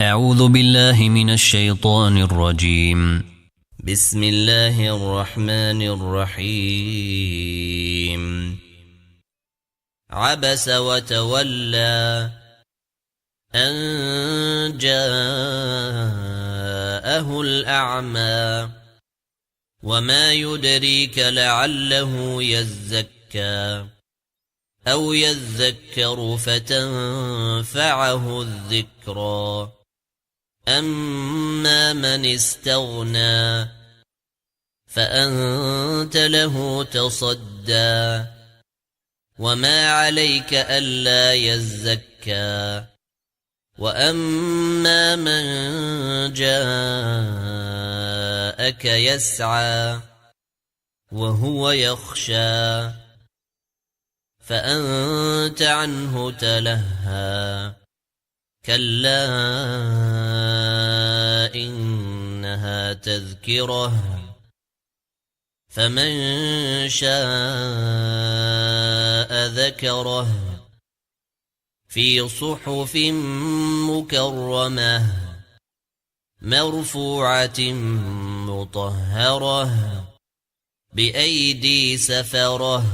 أعوذ بالله من الشيطان الرجيم. بسم الله الرحمن الرحيم. عبس وتولى أن جاءه الأعمى وما يدريك لعله يزكى أو يذكر فتنفعه الذكرى أما من استغنى فأنت له تصدى وما عليك ألا يزكى وأما من جاءك يسعى وهو يخشى فأنت عنه تلهى كلا إنها تذكرة فمن شاء ذكره في صحف مكرمة مرفوعة مطهرة بأيدي سفرة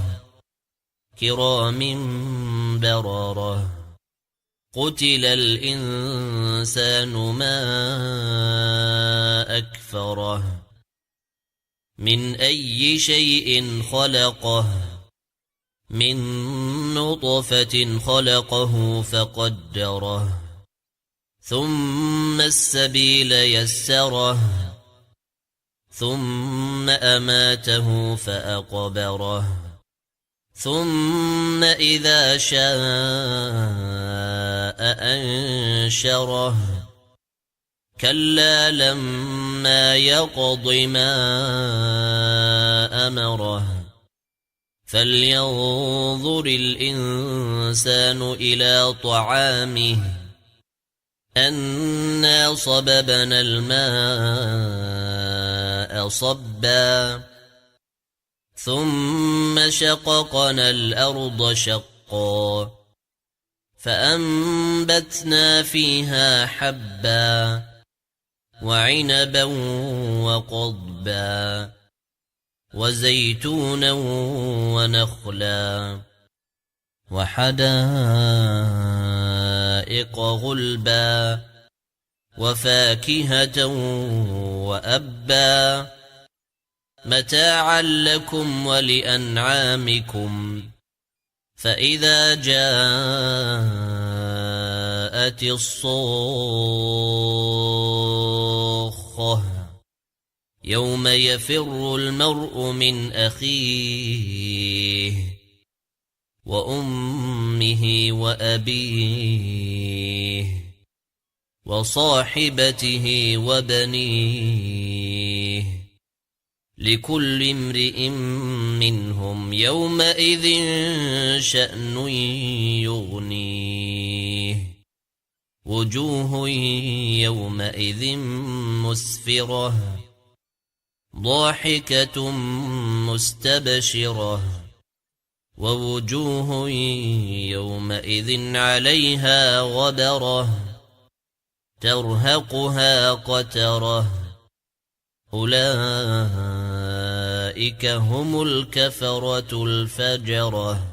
كرام بررة قتل الإنسان ما أكفره من أي شيء خلقه من نطفة خلقه فقدره ثم السبيل يسره ثم أماته فأقبره ثم إذا شاء أنشره كلا لما يقض ما أمره فلينظر الإنسان إلى طعامه أنا صببنا الماء صبا ثم شققنا الأرض شقا فأنبتنا فيها حبا وعنبا وقضبا وزيتونا ونخلا وحدائق غلبا وفاكهة وأبا متاعا لكم ولأنعامكم فإذا جاءت الصاخة يوم يفر المرء من أخيه وأمه وأبيه وصاحبته وبنيه لكل امرئ منهم يومئذ شأن يغنيه وجوه يومئذ مسفرة ضاحكة مستبشرة ووجوه يومئذ عليها غبرة ترهقها قترة أولئك هم الكفرة الفجرة.